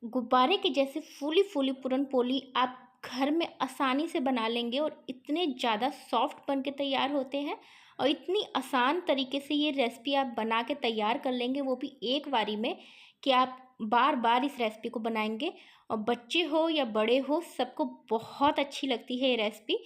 गुब्बारे के जैसे फूली फूली पूरन पोली आप घर में आसानी से बना लेंगे और इतने ज़्यादा सॉफ्ट बन के तैयार होते हैं। और इतनी आसान तरीके से ये रेसिपी आप बना के तैयार कर लेंगे, वो भी एक बारी में, कि आप बार बार इस रेसिपी को बनाएंगे। और बच्चे हो या बड़े हो, सबको बहुत अच्छी लगती है ये रेसिपी।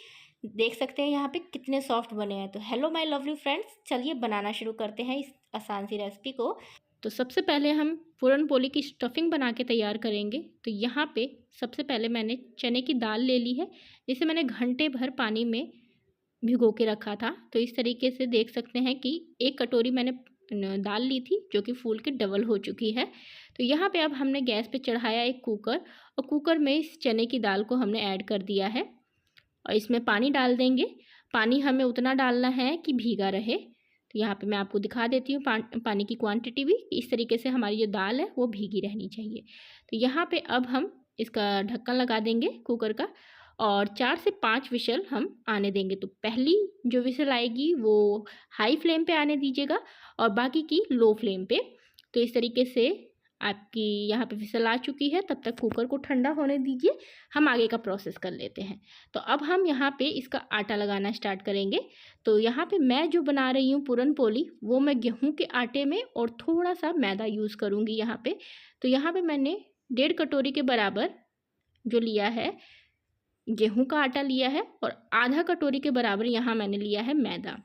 देख सकते हैं यहाँ पे कितने सॉफ्ट बने हैं। तो हेलो माय लवली फ्रेंड्स, चलिए बनाना शुरू करते हैं इस आसान सी रेसिपी को। तो सबसे पहले हम पूरन पोली की स्टफिंग बना के तैयार करेंगे। तो यहाँ पे सबसे पहले मैंने चने की दाल ले ली है, जिसे मैंने घंटे भर पानी में भिगो के रखा था। तो इस तरीके से देख सकते हैं कि 1 कटोरी मैंने दाल ली थी, जो कि फूल के डबल हो चुकी है। तो यहाँ पे अब हमने गैस पे चढ़ाया एक कुकर, और कुकर में इस चने की दाल को हमने ऐड कर दिया है और इसमें पानी डाल देंगे। पानी हमें उतना डालना है कि भीगा रहे। तो यहाँ पे मैं आपको दिखा देती हूँ पानी की क्वांटिटी भी। इस तरीके से हमारी जो दाल है वो भीगी रहनी चाहिए। तो यहाँ पे अब हम इसका ढक्कन लगा देंगे कुकर का, और 4 से 5 विशल हम आने देंगे। तो पहली जो विशल आएगी वो हाई फ्लेम पे आने दीजिएगा और बाकी की लो फ्लेम पे। तो इस तरीके से आपकी यहाँ पे विसल आ चुकी है। तब तक कुकर को ठंडा होने दीजिए, हम आगे का प्रोसेस कर लेते हैं। तो अब हम यहाँ पे इसका आटा लगाना स्टार्ट करेंगे। तो यहाँ पे मैं जो बना रही हूँ पूरन पोली, वो मैं गेहूं के आटे में और थोड़ा सा मैदा यूज़ करूँगी यहाँ पे। तो यहाँ पे मैंने 1.5 कटोरी के बराबर जो लिया है गेहूं का आटा लिया है, और आधा कटोरी के बराबर यहाँ मैंने लिया है मैदा।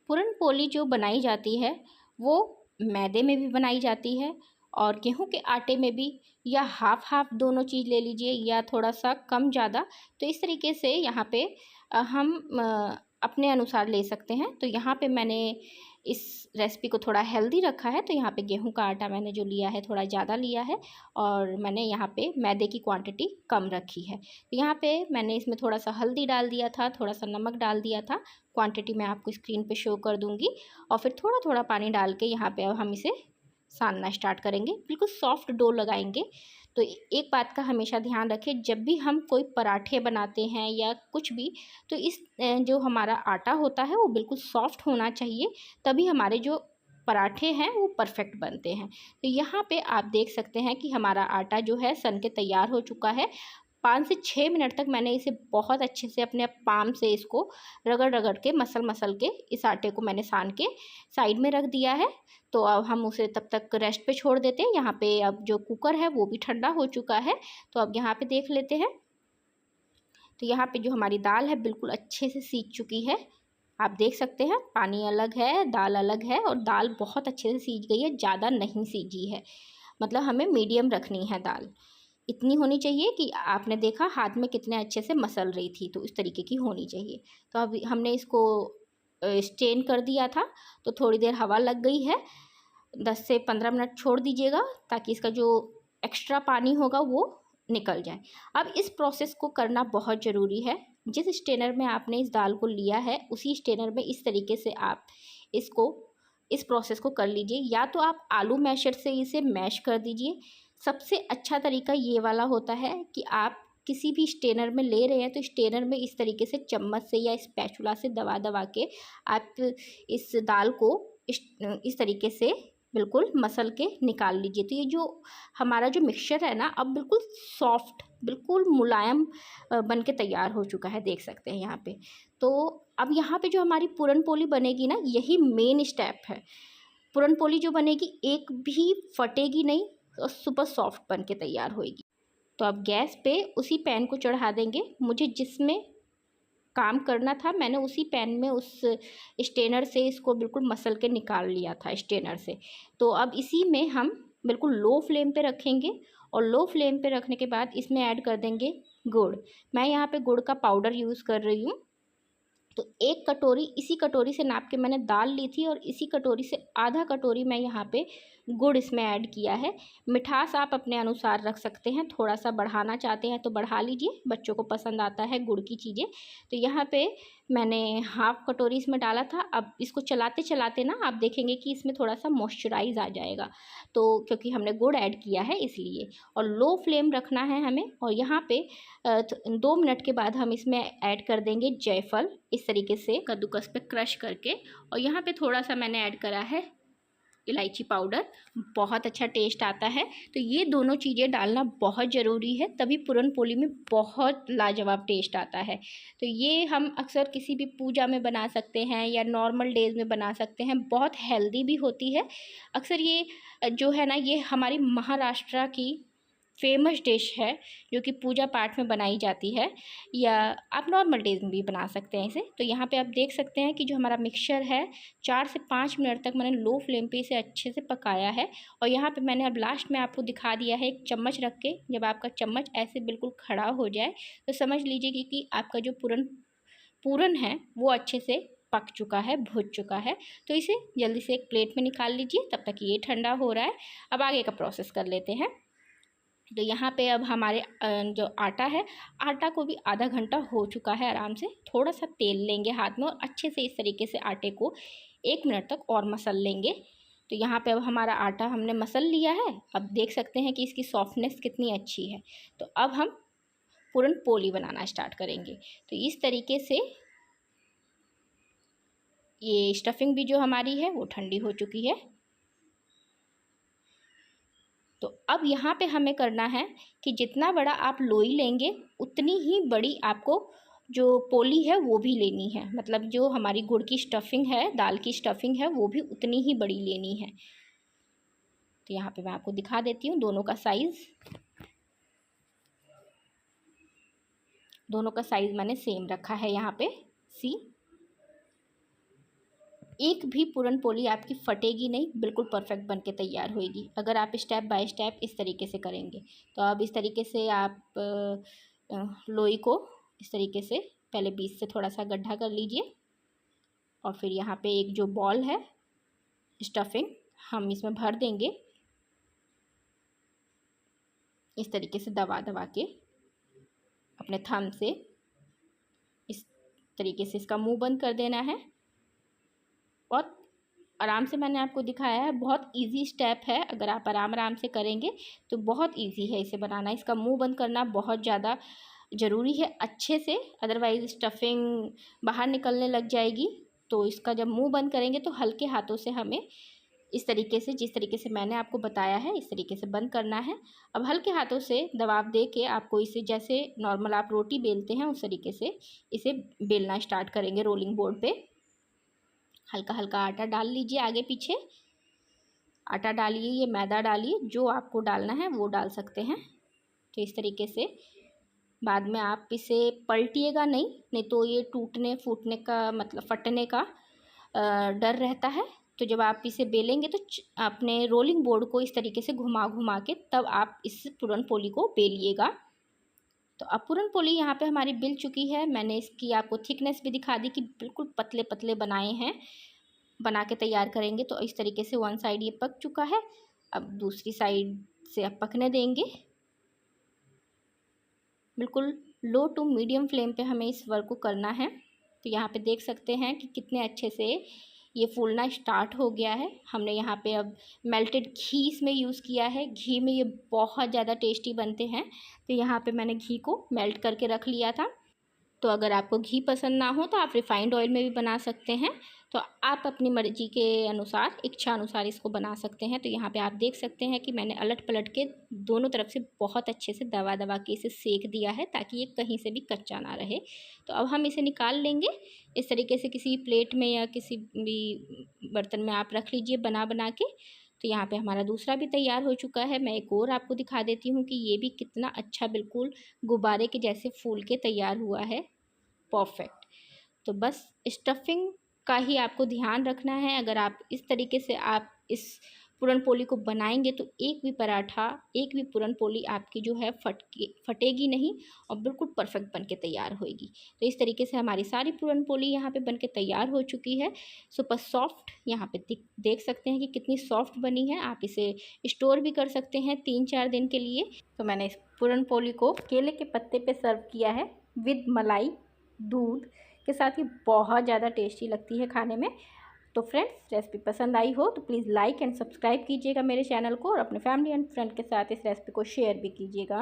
पूरन पोली जो बनाई जाती है वो मैदे में भी बनाई जाती है और गेहूं के आटे में भी, या हाफ हाफ दोनों चीज़ ले लीजिए, या थोड़ा सा कम ज़्यादा। तो इस तरीके से यहाँ पे हम अपने अनुसार ले सकते हैं। तो यहाँ पे मैंने इस रेसिपी को थोड़ा हेल्दी रखा है। तो यहाँ पे गेहूं का आटा मैंने जो लिया है थोड़ा ज़्यादा लिया है, और मैंने यहाँ पे मैदे की क्वांटिटी कम रखी है। तो यहाँ पे मैंने इसमें थोड़ा सा हल्दी डाल दिया था, थोड़ा सा नमक डाल दिया था। क्वांटिटी मैं आपको स्क्रीन पे शो कर दूँगी। और फिर थोड़ा थोड़ा पानी डाल के यहाँ पे अब हम इसे सानना स्टार्ट करेंगे। बिल्कुल सॉफ्ट डो लगाएंगे। तो एक बात का हमेशा ध्यान रखें, जब भी हम कोई पराठे बनाते हैं या कुछ भी, तो इस जो हमारा आटा होता है वो बिल्कुल सॉफ्ट होना चाहिए, तभी हमारे जो पराठे हैं वो परफेक्ट बनते हैं। तो यहाँ पे आप देख सकते हैं कि हमारा आटा जो है सन के तैयार हो चुका है। 5 से 6 मिनट तक मैंने इसे बहुत अच्छे से अपने पाम से इसको रगड़ रगड़ के मसल के इस आटे को मैंने सान के साइड में रख दिया है। तो अब हम उसे तब तक रेस्ट पे छोड़ देते हैं। यहाँ पे अब जो कुकर है वो भी ठंडा हो चुका है। तो अब यहाँ पे देख लेते हैं। तो यहाँ पे जो हमारी दाल है बिल्कुल अच्छे से सीज चुकी है। आप देख सकते हैं पानी अलग है, दाल अलग है, और दाल बहुत अच्छे से सीज गई है, ज़्यादा नहीं सीजी है। मतलब हमें मीडियम रखनी है दाल, इतनी होनी चाहिए कि आपने देखा हाथ में कितने अच्छे से मसल रही थी। तो इस तरीके की होनी चाहिए। तो अब हमने इसको स्टेन कर दिया था, तो थोड़ी देर हवा लग गई है। 10 से 15 मिनट छोड़ दीजिएगा ताकि इसका जो एक्स्ट्रा पानी होगा वो निकल जाए। अब इस प्रोसेस को करना बहुत ज़रूरी है। जिस स्टेनर में आपने इस दाल को लिया है उसी स्टेनर में इस तरीके से आप इस प्रोसेस को कर लीजिए। या तो आप आलू मैशर से इसे मैश कर दीजिए। सबसे अच्छा तरीका ये वाला होता है कि आप किसी भी स्टेनर में ले रहे हैं तो स्टेनर में इस तरीके से चम्मच से या स्पैचुला से दबा दबा के आप इस दाल को इस तरीके से बिल्कुल मसल के निकाल लीजिए। तो ये जो हमारा जो मिक्सचर है ना, अब बिल्कुल सॉफ्ट, बिल्कुल मुलायम बन के तैयार हो चुका है, देख सकते हैं यहाँ पे। तो अब यहाँ पे जो हमारी पूरन पोली बनेगी ना, यही मेन स्टेप है। पूरन पोली जो बनेगी एक भी फटेगी नहीं और सुपर सॉफ्ट बन के तैयार होएगी। तो अब गैस पे उसी पैन को चढ़ा देंगे। मुझे जिसमें काम करना था मैंने उसी पैन में उस स्टेनर से इसको बिल्कुल मसल के निकाल लिया था स्टेनर से। तो अब इसी में हम बिल्कुल लो फ्लेम पे रखेंगे, और लो फ्लेम पे रखने के बाद इसमें ऐड कर देंगे गुड़। मैं यहाँ पे गुड़ का पाउडर यूज़ कर रही हूँ। तो 1 कटोरी, इसी कटोरी से नाप के मैंने दाल ली थी, और इसी कटोरी से आधा कटोरी मैं यहाँ पे गुड़ इसमें ऐड किया है। मिठास आप अपने अनुसार रख सकते हैं, थोड़ा सा बढ़ाना चाहते हैं तो बढ़ा लीजिए, बच्चों को पसंद आता है गुड़ की चीज़ें। तो यहाँ पे मैंने हाफ कटोरी इसमें डाला था। अब इसको चलाते चलाते ना आप देखेंगे कि इसमें थोड़ा सा मॉइस्चराइज आ जाएगा, तो क्योंकि हमने गुड़ ऐड किया है इसलिए। और लो फ्लेम रखना है हमें। और यहाँ पे 2 मिनट के बाद हम इसमें ऐड कर देंगे जायफल, इस तरीके से कद्दूकस पे क्रश करके। और यहाँ पे थोड़ा सा मैंने ऐड करा है इलायची पाउडर, बहुत अच्छा टेस्ट आता है। तो ये दोनों चीज़ें डालना बहुत ज़रूरी है, तभी पूरन पोली में बहुत लाजवाब टेस्ट आता है। तो ये हम अक्सर किसी भी पूजा में बना सकते हैं या नॉर्मल डेज़ में बना सकते हैं, बहुत हेल्दी भी होती है। अक्सर ये जो है ना, ये हमारी महाराष्ट्र की फेमस डिश है जो कि पूजा पाठ में बनाई जाती है, या आप नॉर्मल डेज में भी बना सकते हैं इसे। तो यहाँ पे आप देख सकते हैं कि जो हमारा मिक्सचर है 4 से 5 मिनट तक मैंने लो फ्लेम पे इसे अच्छे से पकाया है। और यहाँ पे मैंने अब लास्ट में आपको दिखा दिया है एक चम्मच रख के। जब आपका चम्मच ऐसे बिल्कुल खड़ा हो जाए तो समझ लीजिए कि आपका जो पूरन है वो अच्छे से पक चुका है, भुज चुका है। तो इसे जल्दी से एक प्लेट में निकाल लीजिए, तब तक ये ठंडा हो रहा है। अब आगे का प्रोसेस कर लेते हैं। तो यहाँ पे अब हमारे जो आटा है, आटा को भी आधा घंटा हो चुका है आराम से। थोड़ा सा तेल लेंगे हाथ में और अच्छे से इस तरीके से आटे को 1 मिनट तक और मसल लेंगे। तो यहाँ पे अब हमारा आटा हमने मसल लिया है। अब देख सकते हैं कि इसकी सॉफ्टनेस कितनी अच्छी है। तो अब हम पूरन पोली बनाना स्टार्ट करेंगे। तो इस तरीके से ये स्टफिंग भी जो हमारी है वो ठंडी हो चुकी है। तो अब यहाँ पे हमें करना है कि जितना बड़ा आप लोई लेंगे उतनी ही बड़ी आपको जो पोली है वो भी लेनी है। मतलब जो हमारी गुड़ की स्टफिंग है, दाल की स्टफिंग है, वो भी उतनी ही बड़ी लेनी है। तो यहाँ पे मैं आपको दिखा देती हूँ दोनों का साइज़। दोनों का साइज़ मैंने सेम रखा है यहाँ पे। सी एक भी पूरन पोली आपकी फटेगी नहीं, बिल्कुल परफेक्ट बन के तैयार होएगी अगर आप स्टेप बाय स्टेप इस तरीके से करेंगे। तो अब इस तरीके से आप लोई को इस तरीके से पहले बीच से थोड़ा सा गड्ढा कर लीजिए और फिर यहाँ पे एक जो बॉल है स्टफिंग हम इसमें भर देंगे। इस तरीके से दबा दबा के अपने थंब से इस तरीके से इसका मुंह बंद कर देना है। बहुत आराम से मैंने आपको दिखाया है, बहुत इजी स्टेप है। अगर आप आराम से करेंगे तो बहुत इजी है इसे बनाना। इसका मुंह बंद करना बहुत ज़्यादा ज़रूरी है अच्छे से, अदरवाइज़ स्टफिंग बाहर निकलने लग जाएगी। तो इसका जब मुंह बंद करेंगे तो हल्के हाथों से हमें इस तरीके से, जिस तरीके से मैंने आपको बताया है, इस तरीके से बंद करना है। अब हल्के हाथों से दबाव दे के आपको इसे जैसे नॉर्मल आप रोटी बेलते हैं उस तरीके से इसे बेलना स्टार्ट करेंगे। रोलिंग बोर्ड पे हल्का हल्का आटा डाल लीजिए, आगे पीछे आटा डालिए, ये मैदा डालिए, जो आपको डालना है वो डाल सकते हैं। तो इस तरीके से बाद में आप इसे पलटिएगा नहीं तो ये टूटने फूटने का मतलब फटने का डर रहता है। तो जब आप इसे बेलेंगे तो अपने रोलिंग बोर्ड को इस तरीके से घुमा घुमा के तब आप इस पूरन पोली को बेलिएगा। तो अब पूरन पोली यहाँ पे हमारी बिल चुकी है। मैंने इसकी आपको थिकनेस भी दिखा दी कि बिल्कुल पतले पतले बनाए हैं। बना के तैयार करेंगे तो इस तरीके से वन साइड ये पक चुका है। अब दूसरी साइड से अब पकने देंगे। बिल्कुल लो टू मीडियम फ्लेम पे हमें इस वर्क को करना है। तो यहाँ पे देख सकते हैं कि कितने अच्छे से ये फूलना स्टार्ट हो गया है। हमने यहाँ पे अब मेल्टेड घी इसमें यूज़ किया है। घी में ये बहुत ज़्यादा टेस्टी बनते हैं। तो यहाँ पे मैंने घी को मेल्ट करके रख लिया था। तो अगर आपको घी पसंद ना हो तो आप रिफ़ाइंड ऑयल में भी बना सकते हैं। तो आप अपनी मर्ज़ी के अनुसार, इच्छा अनुसार इसको बना सकते हैं। तो यहाँ पे आप देख सकते हैं कि मैंने अलट पलट के दोनों तरफ से बहुत अच्छे से दबा दबा के इसे सेक दिया है ताकि ये कहीं से भी कच्चा ना रहे। तो अब हम इसे निकाल लेंगे। इस तरीके से किसी प्लेट में या किसी भी बर्तन में आप रख लीजिए बना बना के। तो यहाँ पे हमारा दूसरा भी तैयार हो चुका है। मैं एक और आपको दिखा देती हूँ कि ये भी कितना अच्छा बिल्कुल गुब्बारे के जैसे फूल के तैयार हुआ है, परफेक्ट। तो बस स्टफिंग का ही आपको ध्यान रखना है। अगर आप इस तरीके से आप इस पूरन पोली को बनाएंगे तो एक भी पराठा, एक भी पूरन पोली आपकी जो है फटेगी नहीं और बिल्कुल परफेक्ट बन के तैयार होएगी। तो इस तरीके से हमारी सारी पूरन पोली यहाँ पे बन के तैयार हो चुकी है। सुपर सॉफ्ट यहाँ पे देख सकते हैं कि कितनी सॉफ्ट बनी है। आप इसे स्टोर भी कर सकते हैं 3-4 दिन के लिए। तो मैंने इस पूरन पोली को केले के पत्ते पे सर्व किया है विद मलाई दूध के साथ। ही बहुत ज़्यादा टेस्टी लगती है खाने में। तो फ्रेंड्स, रेसिपी पसंद आई हो तो प्लीज़ लाइक एंड सब्सक्राइब कीजिएगा मेरे चैनल को और अपने फैमिली एंड फ्रेंड के साथ इस रेसिपी को शेयर भी कीजिएगा।